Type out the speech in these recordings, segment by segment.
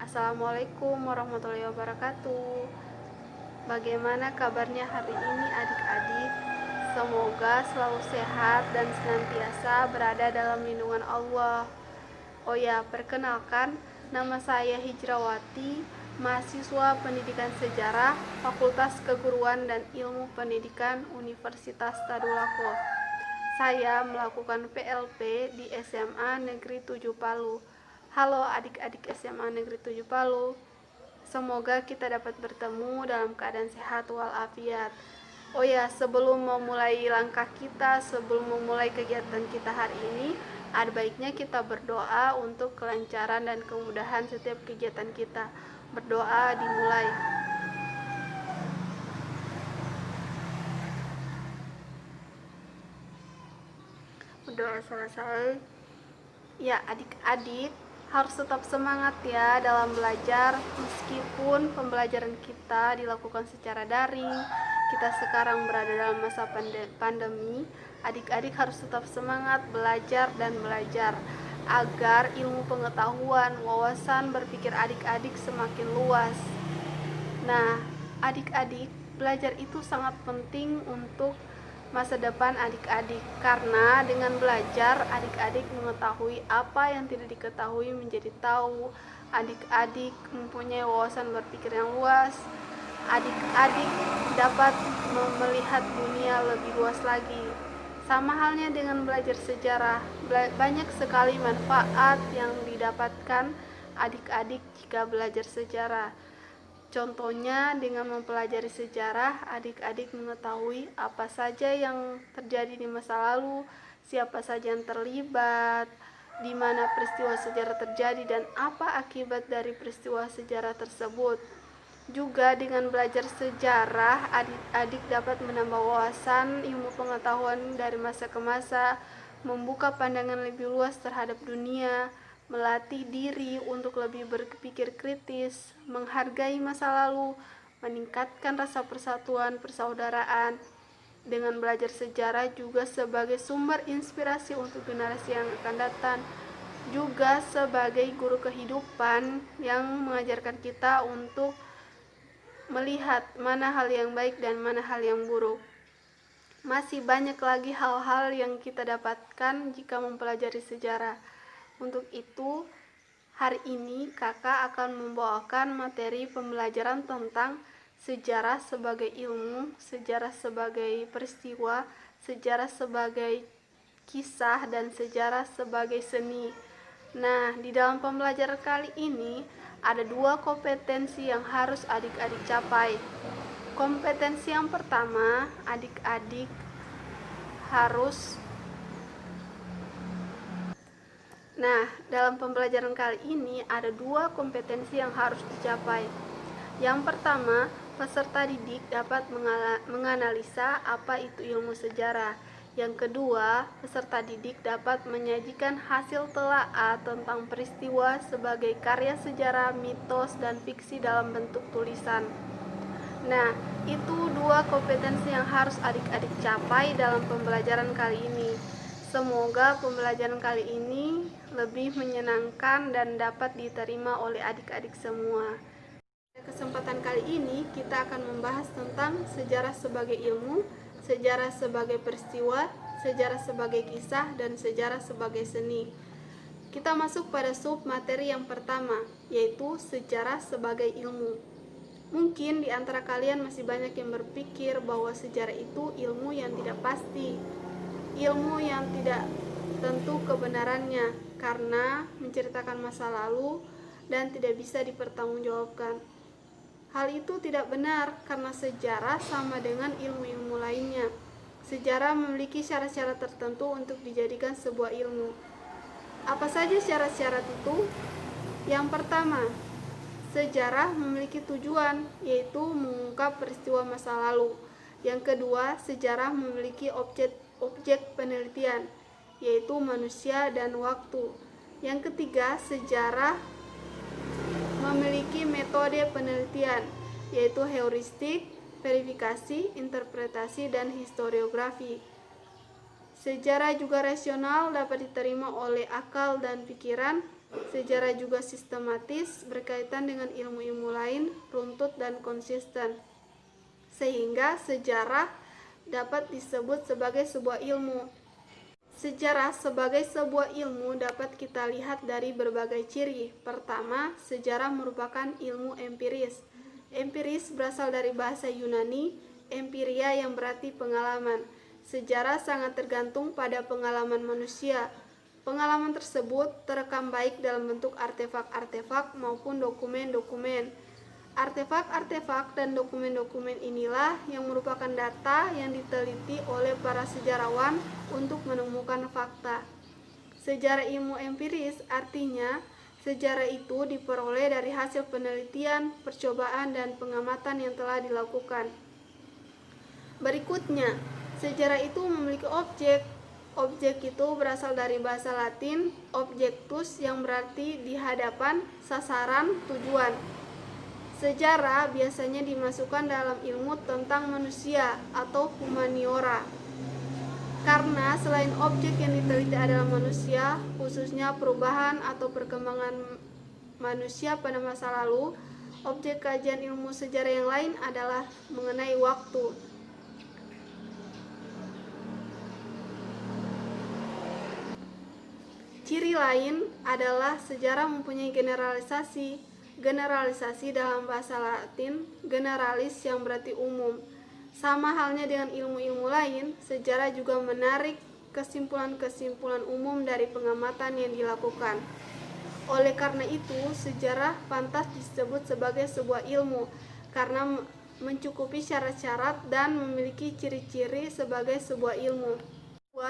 Assalamualaikum warahmatullahi wabarakatuh. Bagaimana kabarnya hari ini adik-adik? Semoga selalu sehat dan senantiasa berada dalam lindungan Allah. Oh ya, perkenalkan, nama saya Hijrawati, mahasiswa Pendidikan Sejarah, Fakultas Keguruan dan Ilmu Pendidikan Universitas Tadulako. Saya melakukan PLP di SMA Negeri 7 Palu. Halo adik-adik SMA Negeri 7 Palu. Semoga kita dapat bertemu dalam keadaan sehat walafiat. Oh ya, sebelum memulai langkah kita, sebelum memulai kegiatan kita hari ini, ada baiknya kita berdoa untuk kelancaran dan kemudahan setiap kegiatan kita. Berdoa dimulai. Berdoa selesai. Ya, adik-adik harus tetap semangat ya dalam belajar, meskipun pembelajaran kita dilakukan secara daring. Kita sekarang berada dalam masa pandemi. Adik-adik harus tetap semangat belajar dan belajar agar ilmu pengetahuan, wawasan berpikir adik-adik semakin luas. Nah, adik-adik, belajar itu sangat penting untuk masa depan adik-adik, karena dengan belajar adik-adik mengetahui apa yang tidak diketahui menjadi tahu. Adik-adik mempunyai wawasan berpikir yang luas. Adik-adik dapat melihat dunia lebih luas lagi. Sama halnya dengan belajar sejarah, banyak sekali manfaat yang didapatkan adik-adik jika belajar sejarah. Contohnya, dengan mempelajari sejarah, adik-adik mengetahui apa saja yang terjadi di masa lalu, siapa saja yang terlibat, di mana peristiwa sejarah terjadi, dan apa akibat dari peristiwa sejarah tersebut. Juga dengan belajar sejarah, adik-adik dapat menambah wawasan ilmu pengetahuan dari masa ke masa, membuka pandangan lebih luas terhadap dunia, melatih diri untuk lebih berpikir kritis, menghargai masa lalu, meningkatkan rasa persatuan, persaudaraan. Dengan belajar sejarah juga sebagai sumber inspirasi untuk generasi yang akan datang, juga sebagai guru kehidupan yang mengajarkan kita untuk melihat mana hal yang baik dan mana hal yang buruk. Masih banyak lagi hal-hal yang kita dapatkan jika mempelajari sejarah. Untuk itu, hari ini kakak akan membawakan materi pembelajaran tentang sejarah sebagai ilmu, sejarah sebagai peristiwa, sejarah sebagai kisah, dan sejarah sebagai seni. Nah, di dalam pembelajaran kali ini ada 2 kompetensi yang harus adik-adik capai. Kompetensi yang pertama, adik-adik harus dalam pembelajaran kali ini ada 2 kompetensi yang harus dicapai. Yang pertama, peserta didik dapat menganalisa apa itu ilmu sejarah. Yang kedua, peserta didik dapat menyajikan hasil telaah tentang peristiwa sebagai karya sejarah, mitos, dan fiksi dalam bentuk tulisan. Nah, itu 2 kompetensi yang harus adik-adik capai dalam pembelajaran kali ini. Semoga pembelajaran kali ini lebih menyenangkan dan dapat diterima oleh adik-adik semua. Pada kesempatan kali ini kita akan membahas tentang sejarah sebagai ilmu, sejarah sebagai peristiwa, sejarah sebagai kisah, dan sejarah sebagai seni. Kita masuk pada sub materi yang pertama, yaitu sejarah sebagai ilmu. Mungkin di antara kalian masih banyak yang berpikir bahwa sejarah itu ilmu yang tidak pasti, ilmu yang tidak tentu kebenarannya karena menceritakan masa lalu dan tidak bisa dipertanggungjawabkan. Hal itu tidak benar karena sejarah sama dengan ilmu-ilmu lainnya. Sejarah memiliki syarat-syarat tertentu untuk dijadikan sebuah ilmu. Apa saja syarat-syarat itu? Yang pertama, sejarah memiliki tujuan, yaitu mengungkap peristiwa masa lalu. Yang kedua, sejarah memiliki objek penelitian, yaitu manusia dan waktu. Yang ketiga, sejarah memiliki metode penelitian, yaitu heuristik, verifikasi, interpretasi, dan historiografi. Sejarah juga rasional, dapat diterima oleh akal dan pikiran. Sejarah juga sistematis, berkaitan dengan ilmu-ilmu lain, runtut dan konsisten. Sehingga sejarah dapat disebut sebagai sebuah ilmu. Sejarah sebagai sebuah ilmu dapat kita lihat dari berbagai ciri. Pertama, sejarah merupakan ilmu empiris. Empiris berasal dari bahasa Yunani, empiria yang berarti pengalaman. Sejarah sangat tergantung pada pengalaman manusia. Pengalaman tersebut terekam baik dalam bentuk artefak-artefak maupun dokumen-dokumen. Artefak-artefak dan dokumen-dokumen inilah yang merupakan data yang diteliti oleh para sejarawan untuk menemukan fakta. Sejarah ilmu empiris artinya sejarah itu diperoleh dari hasil penelitian, percobaan, dan pengamatan yang telah dilakukan. Berikutnya, sejarah itu memiliki objek. Objek itu berasal dari bahasa Latin objectus yang berarti di hadapan, sasaran, tujuan. Sejarah biasanya dimasukkan dalam ilmu tentang manusia atau humaniora. Karena selain objek yang diteliti adalah manusia, khususnya perubahan atau perkembangan manusia pada masa lalu, objek kajian ilmu sejarah yang lain adalah mengenai waktu. Ciri lain adalah sejarah mempunyai generalisasi. Generalisasi dalam bahasa Latin, generalis yang berarti umum. Sama halnya dengan ilmu-ilmu lain, sejarah juga menarik kesimpulan-kesimpulan umum dari pengamatan yang dilakukan. Oleh karena itu, sejarah pantas disebut sebagai sebuah ilmu karena mencukupi syarat-syarat dan memiliki ciri-ciri sebagai sebuah ilmu,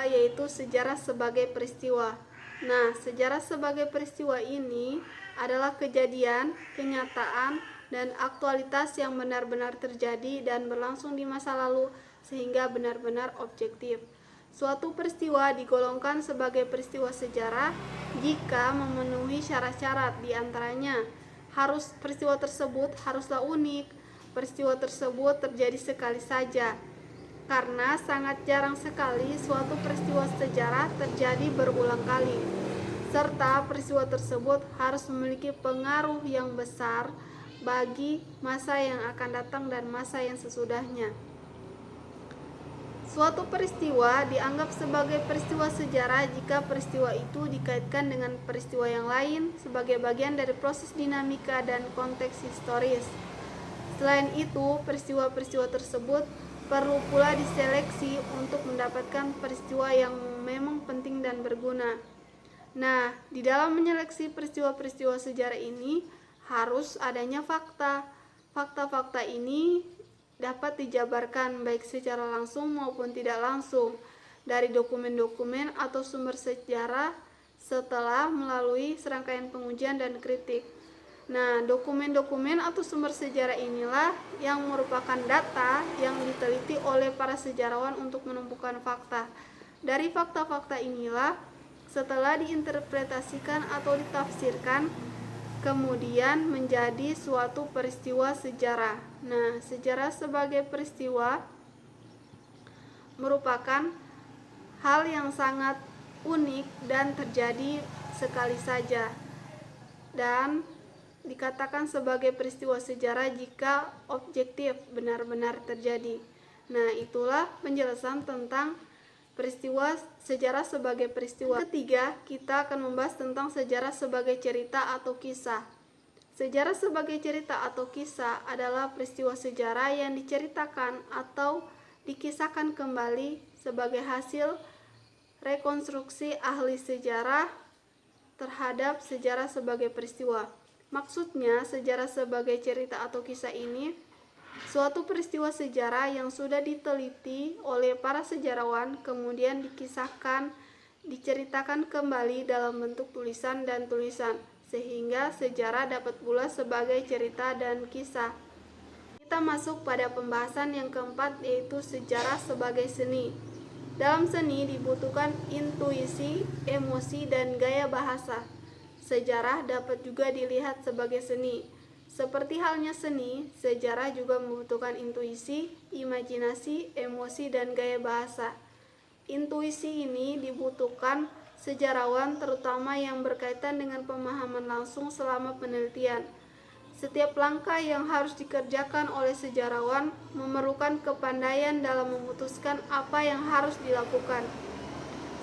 yaitu sejarah sebagai peristiwa. Nah, sejarah sebagai peristiwa ini adalah kejadian, kenyataan, dan aktualitas yang benar-benar terjadi dan berlangsung di masa lalu sehingga benar-benar objektif. Suatu peristiwa digolongkan sebagai peristiwa sejarah jika memenuhi syarat-syarat, di antaranya peristiwa tersebut haruslah unik, peristiwa tersebut terjadi sekali saja, karena sangat jarang sekali suatu peristiwa sejarah terjadi berulang kali, serta peristiwa tersebut harus memiliki pengaruh yang besar bagi masa yang akan datang dan masa yang sesudahnya. Suatu peristiwa dianggap sebagai peristiwa sejarah jika peristiwa itu dikaitkan dengan peristiwa yang lain sebagai bagian dari proses dinamika dan konteks historis. Selain itu, peristiwa-peristiwa tersebut perlu pula diseleksi untuk mendapatkan peristiwa yang memang penting dan berguna. Nah, di dalam menyeleksi peristiwa-peristiwa sejarah ini harus adanya fakta. Fakta-fakta ini dapat dijabarkan baik secara langsung maupun tidak langsung dari dokumen-dokumen atau sumber sejarah setelah melalui serangkaian pengujian dan kritik. Nah, dokumen-dokumen atau sumber sejarah inilah yang merupakan data yang diteliti oleh para sejarawan untuk menemukan fakta. Dari fakta-fakta inilah, setelah diinterpretasikan atau ditafsirkan, kemudian menjadi suatu peristiwa sejarah. Nah, sejarah sebagai peristiwa merupakan hal yang sangat unik dan terjadi sekali saja, dan dikatakan sebagai peristiwa sejarah jika objektif benar-benar terjadi. Nah, itulah penjelasan tentang peristiwa sejarah sebagai peristiwa. Ketiga, kita akan membahas tentang sejarah sebagai cerita atau kisah. Sejarah sebagai cerita atau kisah adalah peristiwa sejarah yang diceritakan atau dikisahkan kembali sebagai hasil rekonstruksi ahli sejarah terhadap sejarah sebagai peristiwa. Maksudnya, sejarah sebagai cerita atau kisah ini suatu peristiwa sejarah yang sudah diteliti oleh para sejarawan, kemudian dikisahkan, diceritakan kembali dalam bentuk tulisan dan tulisan, sehingga sejarah dapat pula sebagai cerita dan kisah. Kita masuk pada pembahasan yang keempat, yaitu sejarah sebagai seni. Dalam seni dibutuhkan intuisi, emosi, dan gaya bahasa. Sejarah dapat juga dilihat sebagai seni. Seperti halnya seni, sejarah juga membutuhkan intuisi, imajinasi, emosi, dan gaya bahasa. Intuisi ini dibutuhkan sejarawan, terutama yang berkaitan dengan pemahaman langsung selama penelitian. Setiap langkah yang harus dikerjakan oleh sejarawan memerlukan kepandaian dalam memutuskan apa yang harus dilakukan.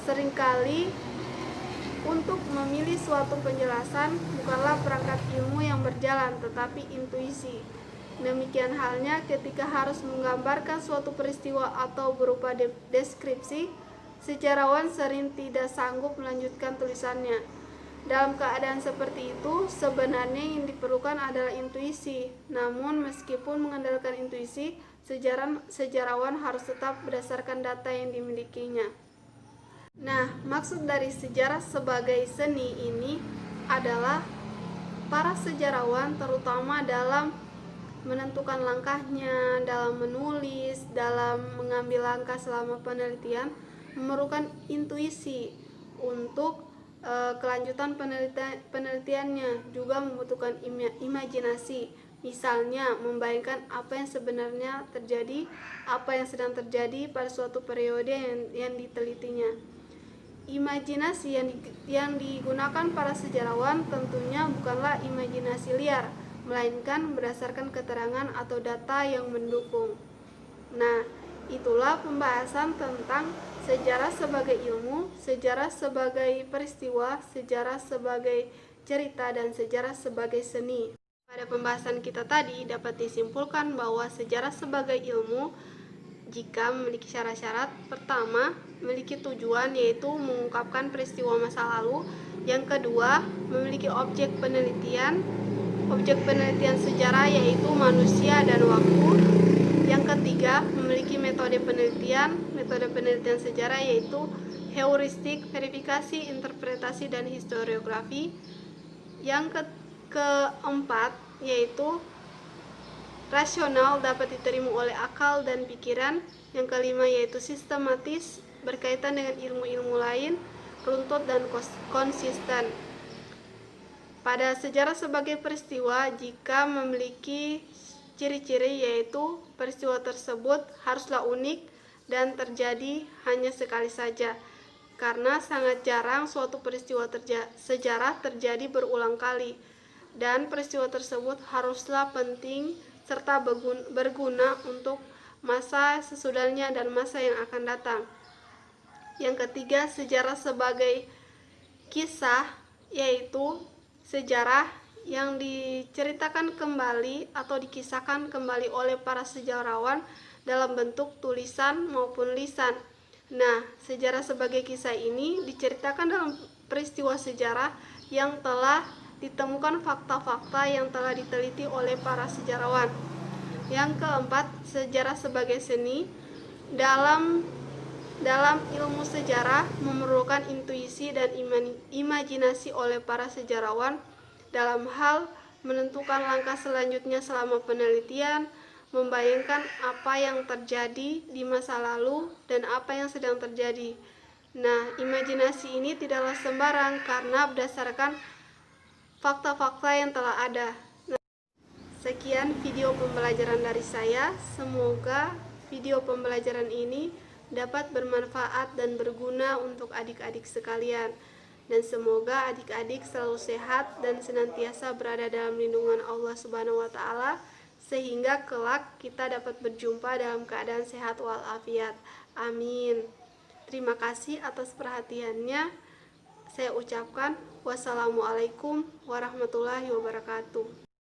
Seringkali, untuk memilih suatu penjelasan bukanlah perangkat ilmu yang berjalan, tetapi intuisi. Demikian halnya ketika harus menggambarkan suatu peristiwa atau berupa deskripsi, sejarawan sering tidak sanggup melanjutkan tulisannya. Dalam keadaan seperti itu, sebenarnya yang diperlukan adalah intuisi. Namun, meskipun mengandalkan intuisi, sejarawan harus tetap berdasarkan data yang dimilikinya. Nah, maksud dari sejarah sebagai seni ini adalah para sejarawan terutama dalam menentukan langkahnya, dalam menulis, dalam mengambil langkah selama penelitian, memerlukan intuisi untuk kelanjutan penelitiannya, juga membutuhkan imajinasi. Misalnya, membayangkan apa yang sebenarnya terjadi, apa yang sedang terjadi pada suatu periode yang ditelitinya. Imajinasi yang digunakan para sejarawan tentunya bukanlah imajinasi liar, melainkan berdasarkan keterangan atau data yang mendukung. Nah, itulah pembahasan tentang sejarah sebagai ilmu, sejarah sebagai peristiwa, sejarah sebagai cerita, dan sejarah sebagai seni. Pada pembahasan kita tadi dapat disimpulkan bahwa sejarah sebagai ilmu jika memiliki syarat-syarat. Pertama, memiliki tujuan yaitu mengungkapkan peristiwa masa lalu. Yang kedua, memiliki objek penelitian sejarah yaitu manusia dan waktu. Yang ketiga, memiliki metode penelitian sejarah yaitu heuristik, verifikasi, interpretasi, dan historiografi. Yang keempat yaitu rasional, dapat diterima oleh akal dan pikiran. Yang kelima yaitu sistematis, berkaitan dengan ilmu-ilmu lain, runtut dan konsisten. Pada sejarah sebagai peristiwa, jika memiliki ciri-ciri yaitu peristiwa tersebut haruslah unik dan terjadi hanya sekali saja, karena sangat jarang suatu peristiwa sejarah terjadi berulang kali, dan peristiwa tersebut haruslah penting serta berguna untuk masa sesudahnya dan masa yang akan datang. Yang ketiga, sejarah sebagai kisah, yaitu sejarah yang diceritakan kembali atau dikisahkan kembali oleh para sejarawan dalam bentuk tulisan maupun lisan. Nah, sejarah sebagai kisah ini diceritakan dalam peristiwa sejarah yang telah ditemukan fakta-fakta yang telah diteliti oleh para sejarawan. Yang keempat, sejarah sebagai seni. Dalam ilmu sejarah memerlukan intuisi dan imajinasi oleh para sejarawan dalam hal menentukan langkah selanjutnya selama penelitian, membayangkan apa yang terjadi di masa lalu dan apa yang sedang terjadi. Nah, imajinasi ini tidaklah sembarang karena berdasarkan fakta-fakta yang telah ada. Sekian video pembelajaran dari saya. Semoga video pembelajaran ini dapat bermanfaat dan berguna untuk adik-adik sekalian. Dan semoga adik-adik selalu sehat dan senantiasa berada dalam lindungan Allah Subhanahu wa Ta'ala, sehingga kelak kita dapat berjumpa dalam keadaan sehat walafiat. Amin. Terima kasih atas perhatiannya. Saya ucapkan wassalamualaikum warahmatullahi wabarakatuh.